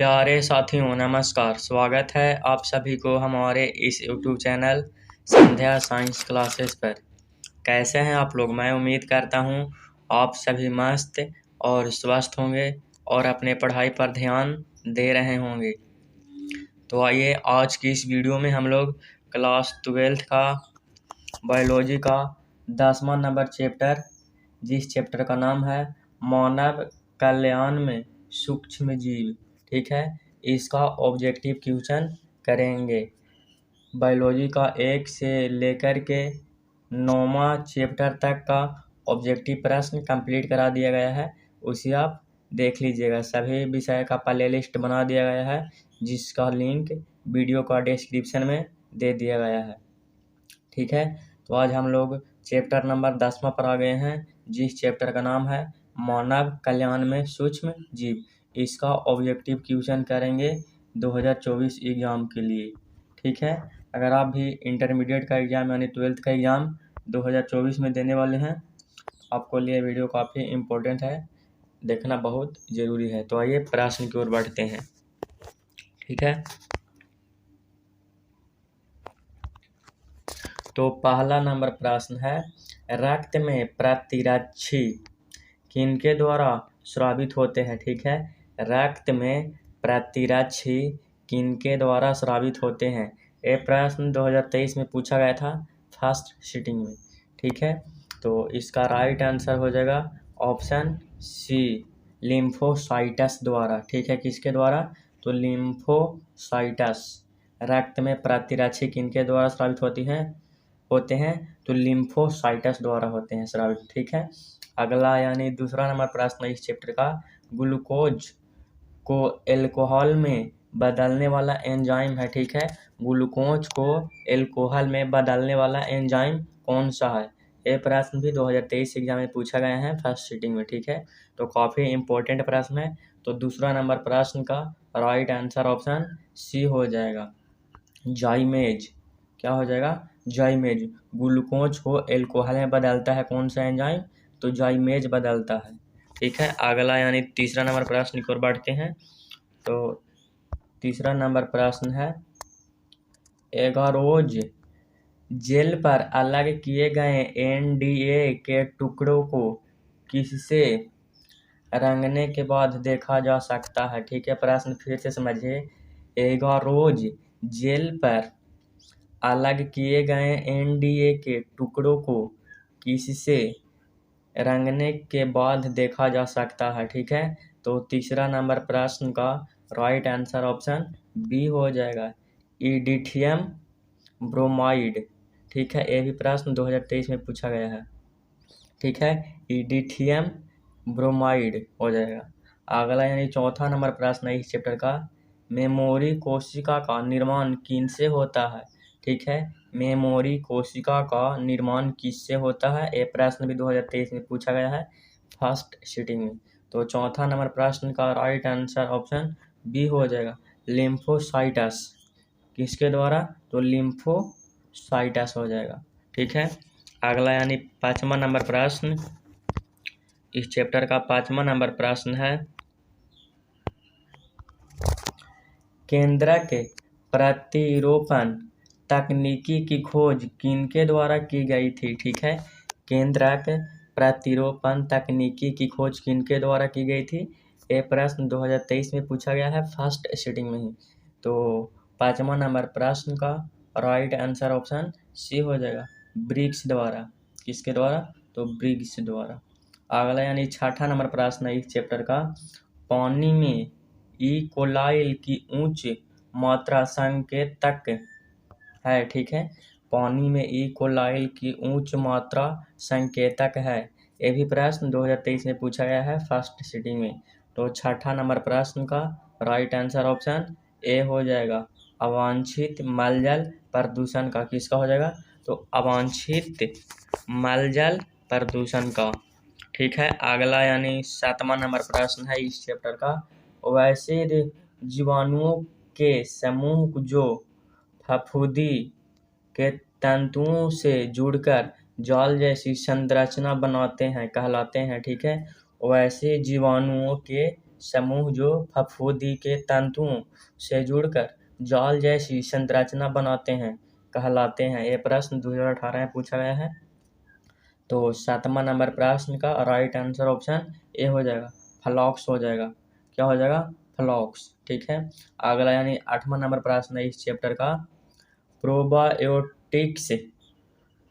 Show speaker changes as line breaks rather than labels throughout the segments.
प्यारे साथियों नमस्कार। स्वागत है आप सभी को हमारे इस यूट्यूब चैनल संध्या साइंस क्लासेस पर। कैसे हैं आप लोग? मैं उम्मीद करता हूं आप सभी मस्त और स्वस्थ होंगे और अपने पढ़ाई पर ध्यान दे रहे होंगे। तो आइए आज की इस वीडियो में हम लोग क्लास 12th का बायोलॉजी का 10वां नंबर चैप्टर, जिस चैप्टर का नाम है मानव कल्याण में सूक्ष्म जीव, ठीक है, इसका ऑब्जेक्टिव क्वेश्चन करेंगे। बायोलॉजी का 1 से लेकर के 9वां चैप्टर तक का ऑब्जेक्टिव प्रश्न कंप्लीट करा दिया गया है, उसे आप देख लीजिएगा। सभी विषय का प्ले लिस्ट बना दिया गया है, जिसका लिंक वीडियो का डिस्क्रिप्शन में दे दिया गया है, ठीक है। तो आज हम लोग चैप्टर नंबर 10वां पर आ गए हैं, जिस चैप्टर का नाम है मानव कल्याण में सूक्ष्म जीव। इसका ऑब्जेक्टिव क्वेश्चन करेंगे 2024 एग्ज़ाम के लिए, ठीक है। अगर आप भी इंटरमीडिएट का एग्ज़ाम यानी 12th का एग्ज़ाम 2024 में देने वाले हैं, आपको लिए वीडियो काफ़ी इम्पोर्टेंट है, देखना बहुत ज़रूरी है। तो आइए प्रश्न की ओर बढ़ते हैं, ठीक है। तो पहला नंबर प्रश्न है, रक्त में प्रतिरक्षी किनके द्वारा स्रावित होते हैं, ठीक है। रक्त में प्रतिरक्षी किनके द्वारा स्रावित होते हैं। ये प्रश्न 2023 में पूछा गया था फर्स्ट सिटिंग में, ठीक है। तो इसका राइट आंसर हो जाएगा ऑप्शन सी, लिम्फोसाइटस द्वारा, ठीक है। किसके द्वारा? तो लिम्फोसाइटस। रक्त में प्रतिरक्षी किनके द्वारा स्रावित होते हैं तो लिम्फोसाइटस द्वारा होते हैं स्रावित, ठीक है। अगला यानी दूसरा नंबर प्रश्न इस चैप्टर का, ग्लूकोज को एल्कोहल में बदलने वाला एंजाइम है, ठीक है। ग्लूकोज को एल्कोहल में बदलने वाला एंजाइम कौन सा है? ये प्रश्न भी 2023 एग्जाम में पूछा गया है फर्स्ट सिटिंग में, ठीक है। तो काफ़ी इंपॉर्टेंट प्रश्न है। तो दूसरा नंबर प्रश्न का राइट आंसर ऑप्शन सी हो जाएगा, जाइमेज। क्या हो जाएगा? जाइमेज। ग्लूकोज को एल्कोहल में बदलता है कौन सा एंजाइम? तो जाइमेज बदलता है, ठीक है। अगला यानी तीसरा नंबर प्रश्न की ओर बढ़ते हैं। तो तीसरा नंबर प्रश्न है, एगारोज जेल पर अलग किए गए एनडीए के टुकड़ों को किससे रंगने के बाद देखा जा सकता है, ठीक है। प्रश्न फिर से समझिए, एगारोज जेल पर अलग किए गए एनडीए के टुकड़ों को किससे रंगने के बाद देखा जा सकता है, ठीक है। तो तीसरा नंबर प्रश्न का राइट आंसर ऑप्शन बी हो जाएगा, इडिथियम ब्रोमाइड, ठीक है। ये भी प्रश्न 2023 में पूछा गया है, ठीक है। इडिथियम ब्रोमाइड हो जाएगा। अगला यानी चौथा नंबर प्रश्न है इस चैप्टर का, मेमोरी कोशिका का निर्माण किनसे होता है, ठीक है। मेमोरी कोशिका का निर्माण किससे होता है? ये प्रश्न भी 2023 में पूछा गया है फर्स्ट सिटिंग में। तो चौथा नंबर प्रश्न का राइट आंसर ऑप्शन बी हो जाएगा, लिम्फोसाइटस। किसके द्वारा? तो लिम्फोसाइटस हो जाएगा, ठीक है। अगला यानी 5वां नंबर प्रश्न इस चैप्टर का 5वां नंबर प्रश्न है, केंद्रक प्रतिरूपण तकनीकी की खोज किनके द्वारा की गई थी, ठीक है। केंद्रक प्रतिरूपण तकनीकी की खोज किनके द्वारा की गई थी? ये प्रश्न 2023 में पूछा गया है फर्स्ट सिटिंग में ही। तो 5वां नंबर प्रश्न का राइट आंसर ऑप्शन सी हो जाएगा, ब्रिग्स द्वारा। किसके द्वारा? तो ब्रिग्स द्वारा। अगला यानी 6ठा नंबर प्रश्न है इस चैप्टर का, पानी में ई कोलाइल की उच्च मात्रा संकेतक है, ठीक है। पानी में ई कोलाइल की उच्च मात्रा संकेतक है। ये भी प्रश्न 2023 में पूछा गया है फर्स्ट सिटिंग में। तो 6ठा नंबर प्रश्न का राइट आंसर ऑप्शन ए हो जाएगा, अवांछित मलजल प्रदूषण का। किसका हो जाएगा? तो अवांछित मलजल प्रदूषण का, ठीक है। अगला यानी 7वां नंबर प्रश्न है इस चैप्टर का, वैसे जीवाणुओं के समूह जो फफूंदी के तंतुओं से जुड़कर जाल जैसी संरचना बनाते हैं कहलाते हैं, ठीक है। वैसे जीवाणुओं के समूह जो फफूंदी के तंतुओं से जुड़कर जाल जैसी संरचना बनाते हैं कहलाते हैं। ये प्रश्न 2018 में पूछा गया है। तो 7वां नंबर प्रश्न का राइट आंसर ऑप्शन ए हो जाएगा, फ्लॉक्स हो जाएगा। क्या हो जाएगा? फ्लॉक्स। ठीक है। अगला यानी 8वां नंबर प्रश्न है इस चैप्टर का, प्रोबायोटिक्स।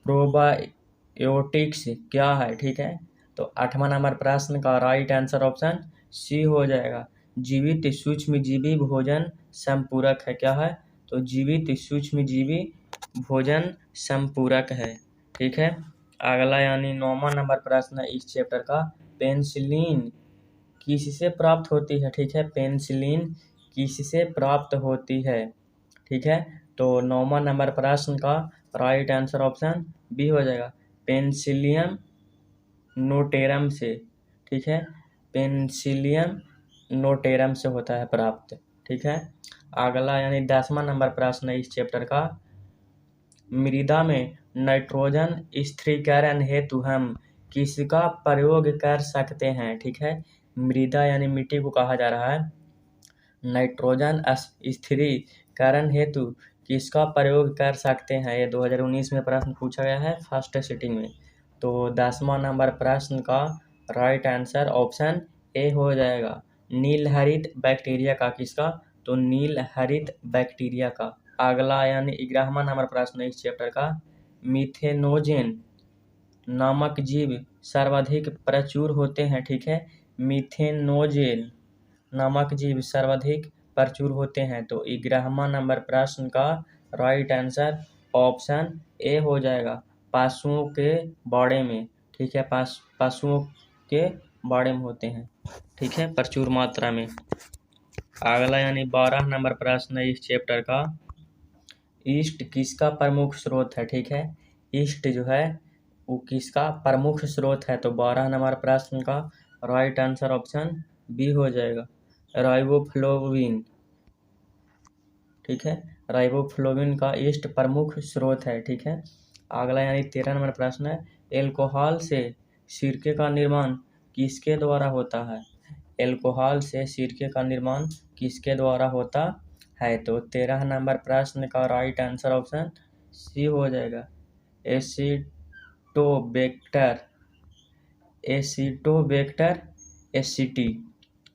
प्रोबायोटिक्स क्या है? ठीक है। तो 8वां नंबर प्रश्न का राइट आंसर ऑप्शन सी हो जाएगा, जीवित सूक्ष्मजीवी भोजन संपूरक है। क्या है? तो जीवित सूक्ष्मजीवी भोजन संपूरक है। ठीक है। अगला यानी 9वां नंबर प्रश्न है इस चैप्टर का, पेनिसिलिन किससे प्राप्त होती है? ठीक है। पेनिसिलिन किससे प्राप्त होती है? ठीक है। तो 9वां नंबर प्रश्न का राइट आंसर ऑप्शन बी हो जाएगा, पेनिसिलियम नोटेरम से। ठीक है। पेनिसिलियम नोटेरम से होता है प्राप्त। ठीक है। अगला यानी 10वां नंबर प्रश्न है इस चैप्टर का, मृदा में नाइट्रोजन स्थिरीकरण हेतु हम किसका प्रयोग कर सकते हैं? ठीक है। मृदा यानी मिट्टी को कहा जा रहा है, नाइट्रोजन स्थिरीकरण हेतु किसका प्रयोग कर सकते हैं? ये 2019 में प्रश्न पूछा गया है फर्स्ट सिटिंग में। तो 10वां नंबर प्रश्न का राइट आंसर ऑप्शन ए हो जाएगा, नील हरित बैक्टीरिया का। किसका? तो नील हरित बैक्टीरिया का। अगला यानी 11वां नंबर प्रश्न है इस चैप्टर का, मीथेनोजेन नामक जीव सर्वाधिक प्रचुर होते हैं। ठीक है। मीथेनोजेन नामक जीव सर्वाधिक प्रचुर होते हैं। तो 11वां नंबर प्रश्न का राइट आंसर ऑप्शन ए हो जाएगा, पशुओं के बाड़े में। ठीक है। पशुओं के बाड़े में होते हैं। ठीक है, प्रचुर मात्रा में। अगला यानी 12 नंबर प्रश्न है इस चैप्टर का, ईस्ट किसका प्रमुख स्रोत है? ठीक है। ईस्ट जो है वो किसका प्रमुख स्रोत है? तो 12 नंबर प्रश्न का राइट आंसर ऑप्शन बी हो जाएगा, राइबोफ्लोविन। ठीक है। राइबोफ्लोविन का ईस्ट प्रमुख स्रोत है। ठीक है। अगला यानी 13 नंबर प्रश्न है, एल्कोहल से सिरके का निर्माण किसके द्वारा होता है? एल्कोहल से सिरके का निर्माण किसके द्वारा होता है? तो 13 नंबर प्रश्न का राइट आंसर ऑप्शन सी हो जाएगा, एसिटोबैक्टर। एसिटोबैक्टर एसिटी।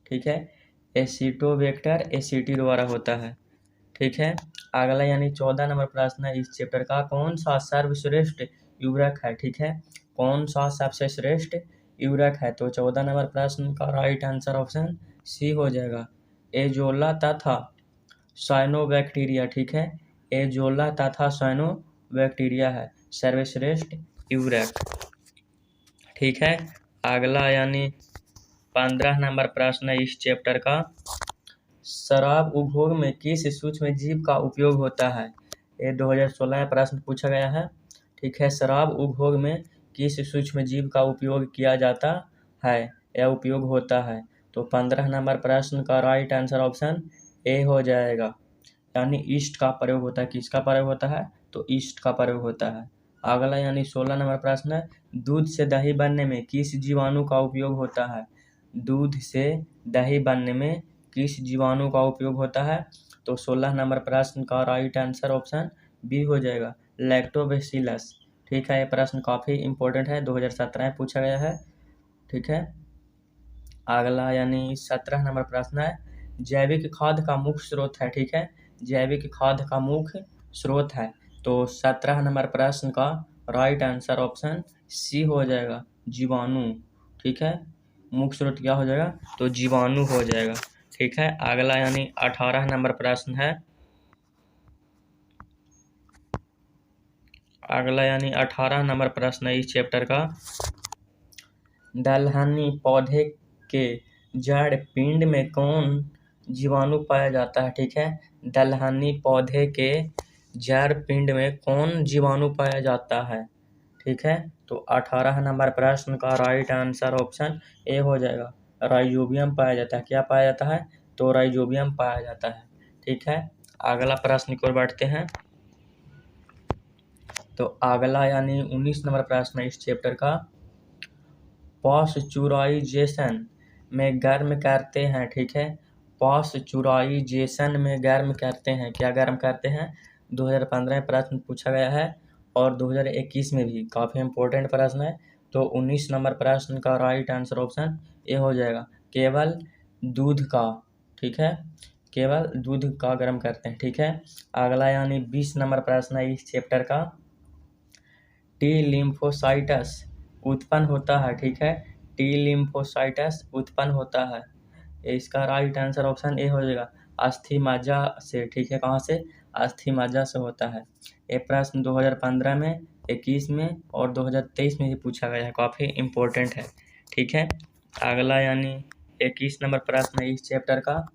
ठीक है। एसिटोबैक्टर एसिटी द्वारा होता है। ठीक है। अगला यानी 14 नंबर प्रश्न है इस चैप्टर का, कौन सा सर्वश्रेष्ठ उर्वरक है? ठीक है। कौन सा सबसे श्रेष्ठ उर्वरक है? तो 14 नंबर प्रश्न का राइट आंसर ऑप्शन सी हो जाएगा, एजोला तथा साइनोबैक्टीरिया। ठीक है। एजोला तथा साइनोबैक्टीरिया है सर्वश्रेष्ठ उर्वरक। ठीक है। अगला यानी 15 नंबर प्रश्न है इस चैप्टर का, शराब उद्योग में किस सूक्ष्म जीव का उपयोग होता है? ये 2016 में प्रश्न पूछा गया है। ठीक है। शराब उद्योग में किस सूक्ष्म जीव का उपयोग किया जाता है या उपयोग होता है? तो 15 नंबर प्रश्न का राइट आंसर ऑप्शन ए हो जाएगा, यानी ईस्ट का प्रयोग होता है। किसका प्रयोग होता है? तो ईस्ट का प्रयोग होता है। अगला यानी 16 नंबर प्रश्न है, दूध से दही बनने में किस जीवाणु का उपयोग होता है? दूध से दही बनने में किस जीवाणु का उपयोग होता है? तो 16 नंबर प्रश्न का राइट आंसर ऑप्शन बी हो जाएगा, लैक्टोबैसिलस। ठीक है। ये प्रश्न काफ़ी इंपॉर्टेंट है, 2017 में पूछा गया है। ठीक है। अगला यानी 17 नंबर प्रश्न है, जैविक खाद का मुख्य स्रोत है। ठीक है। जैविक खाद का मुख्य स्रोत है। तो 17 नंबर प्रश्न का राइट आंसर ऑप्शन सी हो जाएगा, जीवाणु। ठीक है। मुख्य स्रोत क्या हो जाएगा? तो जीवाणु हो जाएगा। ठीक है। अगला यानी 18 नंबर प्रश्न है, अगला यानी 18 नंबर प्रश्न है इस चैप्टर का, दलहनी पौधे के जड़ पिंड में कौन जीवाणु पाया जाता है? ठीक है। दलहनी पौधे के जड़ पिंड में कौन जीवाणु पाया जाता है? ठीक है। तो 18 नंबर प्रश्न का राइट आंसर ऑप्शन ए हो जाएगा, राइजोबियम पाया जाता है। क्या पाया जाता है? तो राइजोबियम पाया जाता है। ठीक है। अगला प्रश्न की ओर बढ़ते हैं। तो अगला यानी 19 नंबर प्रश्न है इस चैप्टर का, पाश्चुराइजेशन में गर्म करते हैं, ठीक है। पाश्चुराइजेशन में गर्म करते हैं, क्या गर्म करते हैं? 2015 में प्रश्न पूछा गया है और 2021 में भी काफ़ी इम्पोर्टेंट प्रश्न है। तो 19 नंबर प्रश्न का राइट आंसर ऑप्शन ए हो जाएगा, केवल दूध का, ठीक है, केवल दूध का गर्म करते हैं, ठीक है। अगला यानी 20 नंबर प्रश्न है इस चैप्टर का, टी लिम्फोसाइटस उत्पन्न होता है, ठीक है। टी लिम्फोसाइटस उत्पन्न होता है, इसका राइट आंसर ऑप्शन ए हो जाएगा, अस्थि मज्जा से, ठीक है। कहाँ से? अस्थि मज्जा से होता है। ये प्रश्न 2015 में, 21 में और 2023 में भी पूछा गया है, काफ़ी इम्पोर्टेंट है, ठीक है। अगला यानी 21 नंबर प्रश्न है इस चैप्टर का,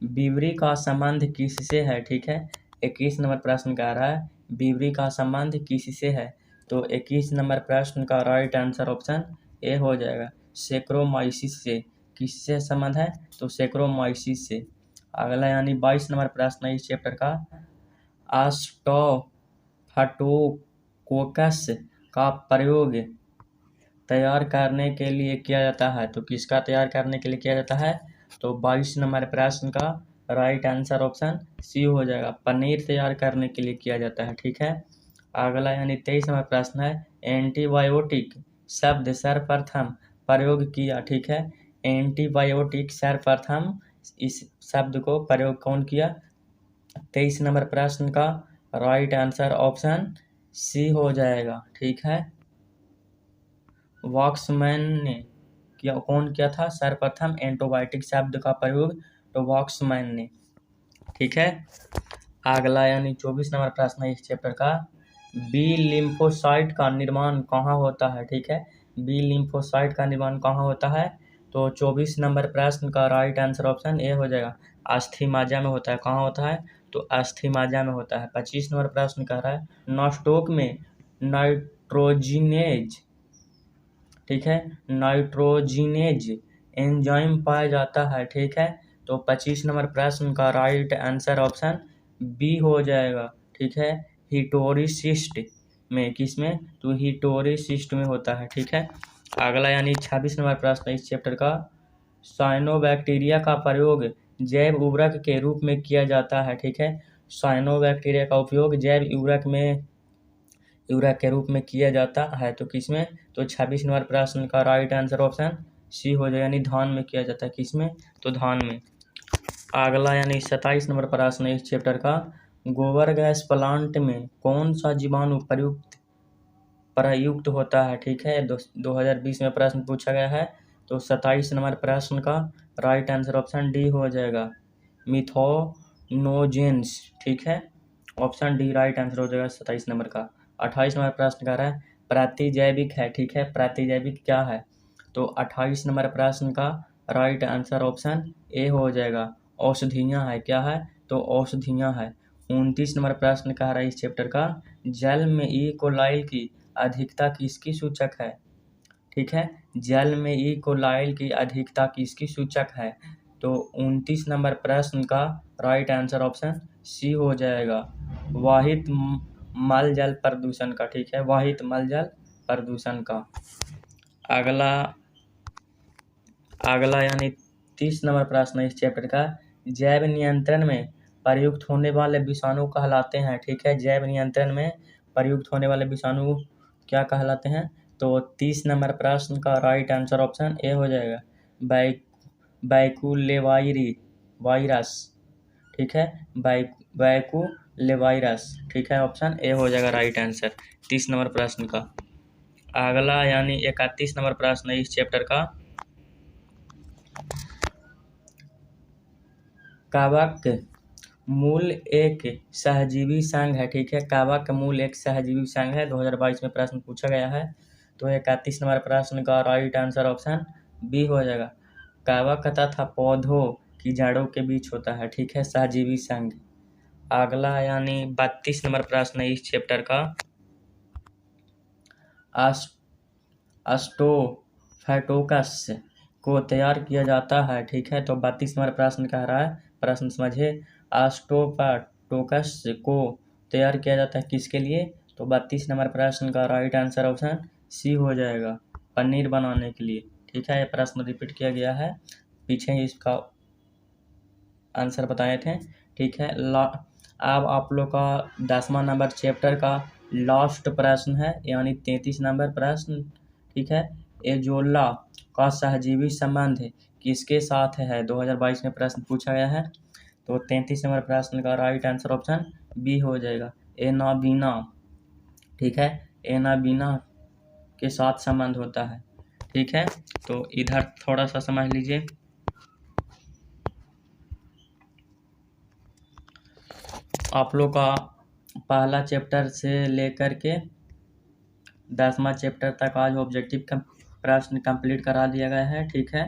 विवरी का संबंध किससे है, ठीक है। 21 नंबर प्रश्न कह रहा है विवरी का संबंध किससे है, तो 21 नंबर प्रश्न का राइट आंसर ऑप्शन ए हो जाएगा, सेक्रोमाइसिस से। किससे संबंध है? तो सेक्रोमाइसिस से। अगला यानी 22 नंबर प्रश्न है इस चैप्टर का, स्टाफिलोकोकस का प्रयोग तैयार करने के लिए किया जाता है, तो किसका तैयार करने के लिए किया जाता है? तो 22 नंबर प्रश्न का राइट आंसर ऑप्शन सी हो जाएगा, पनीर तैयार करने के लिए किया जाता है, ठीक है। अगला यानी 23 नंबर प्रश्न है, एंटीबायोटिक शब्द सर्वप्रथम प्रयोग किया, ठीक है। एंटीबायोटिक सर्वप्रथम इस शब्द को प्रयोग कौन किया? 23 नंबर प्रश्न का राइट आंसर ऑप्शन सी हो जाएगा, ठीक है। वॉक्समैन ने कौन किया था सर्वप्रथम एंटीबायोटिक शब्द का प्रयोग? तो वॉक्समैन ने, ठीक है। अगला यानी 24 नंबर प्रश्न है इस चैप्टर का, बी लिम्फोसाइट का निर्माण कहाँ होता है, ठीक है। बी लिम्फोसाइट का निर्माण कहाँ होता है? तो 24 नंबर प्रश्न का राइट आंसर ऑप्शन ए हो जाएगा, अस्थि मज्जा में होता है। कहाँ होता है? तो अस्थि मज्जा में होता है। 25 नंबर प्रश्न कह रहा है, नॉस्टोक में नाइट्रोजिनेज, ठीक है, नाइट्रोजिनेज एंजाइम पाया जाता है, ठीक है। तो 25 नंबर प्रश्न का राइट आंसर ऑप्शन बी हो जाएगा, ठीक है, हिटोरिसिस्ट में। किस में? तो हिटोरिसिस्ट में होता है, ठीक है। अगला यानी 26 नंबर प्रश्न इस चैप्टर का, साइनोबैक्टीरिया का प्रयोग जैव उर्वरक के रूप में किया जाता है, ठीक है। साइनोबैक्टीरिया का उपयोग जैव उर्वरक के रूप में किया जाता है, तो किसमें? तो 26 नंबर प्रश्न का राइट आंसर ऑप्शन सी हो जाए, यानी धान में किया जाता है। किसमें? तो धान में। अगला यानी 27 नंबर प्रश्न इस चैप्टर का, गोबर गैस प्लांट में कौन सा जीवाणु प्रयुक्त होता है, ठीक है। 2020 में प्रश्न पूछा गया है, तो 27 नंबर प्रश्न का राइट आंसर ऑप्शन डी हो जाएगा, मिथोनोजेंस, ठीक है। ऑप्शन डी राइट आंसर हो जाएगा 27 नंबर का। 28 नंबर प्रश्न कह रहा है प्रतिजैविक है, ठीक है। प्रतिजैविक क्या है? तो 28 नंबर प्रश्न का राइट आंसर ऑप्शन ए हो जाएगा, औषधियाँ है। क्या है? तो औषधियाँ है। 29 नंबर प्रश्न कह रहा है इस चैप्टर का, जल में ई कोलाइल की अधिकता किसकी सूचक है, ठीक है। जल में ई कोलाइल की अधिकता किसकी सूचक है? तो 29 नंबर प्रश्न का राइट आंसर ऑप्शन सी हो जाएगा, वाहित मल जल प्रदूषण का, ठीक है, वाहित मल जल प्रदूषण का। अगला यानी 30 नंबर प्रश्न इस चैप्टर का, जैव नियंत्रण में प्रयुक्त होने वाले विषाणु कहलाते हैं, ठीक है। जैव नियंत्रण में प्रयुक्त होने वाले विषाणु क्या कहलाते हैं? तो 30 नंबर प्रश्न का राइट आंसर ऑप्शन ए हो जाएगा, वायरस, ठीक है, बैकुलेवायरस, ठीक है। ऑप्शन ए हो जाएगा राइट आंसर 30 नंबर प्रश्न का। अगला यानी 31 नंबर प्रश्न है इस चैप्टर का, कवक मूल एक सहजीवी संघ है, ठीक है। कवक मूल एक सहजीवी संघ है, 2022 में प्रश्न पूछा गया है। तो 31 नंबर प्रश्न का राइट आंसर ऑप्शन बी हो जाएगा, कवक तथा पौधों की जड़ों के बीच होता है, ठीक है, सहजीवी संघ। अगला यानी 32 नंबर प्रश्न है इस चैप्टर का, स्टोफैटोकस को तैयार किया जाता है, ठीक है। तो 32 नंबर प्रश्न कह रहा है, प्रश्न समझिए, स्टोफैटोकस को तैयार किया जाता है किसके लिए? तो 32 नंबर प्रश्न का राइट आंसर ऑप्शन सी हो जाएगा, पनीर बनाने के लिए, ठीक है, ये प्रश्न रिपीट किया गया है, पीछे ही इसका आंसर बताए थे। ठीक है, अब आप लोग का 10वां नंबर चैप्टर का लास्ट प्रश्न है, यानी 33 नंबर प्रश्न। ठीक है, एजोला का सहजीवी संबंध किसके साथ है? 2022 में प्रश्न पूछा गया है। तो 33 नंबर प्रश्न का राइट आंसर ऑप्शन बी हो जाएगा, एनाबीना। ठीक है, एनाबीना के साथ संबंध होता है। ठीक है, तो इधर थोड़ा सा समझ लीजिए। आप लोग का पहला चैप्टर से लेकर के 10वां चैप्टर तक आज ऑब्जेक्टिव का प्रश्न कंप्लीट करा दिया गया है। ठीक है,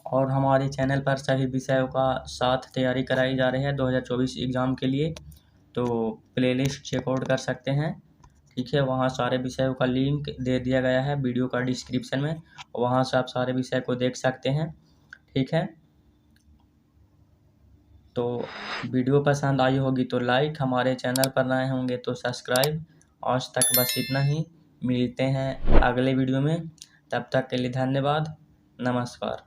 और हमारे चैनल पर सभी विषयों का साथ तैयारी कराई जा रही है 2024 एग्ज़ाम के लिए। तो प्लेलिस्ट चेकआउट कर सकते हैं। ठीक है, वहाँ सारे विषयों का लिंक दे दिया गया है वीडियो का डिस्क्रिप्शन में, वहाँ से आप सारे विषय को देख सकते हैं। ठीक है, तो वीडियो पसंद आई होगी तो लाइक, हमारे चैनल पर नए होंगे तो सब्सक्राइब। आज तक बस इतना ही, मिलते हैं अगले वीडियो में, तब तक के लिए धन्यवाद, नमस्कार।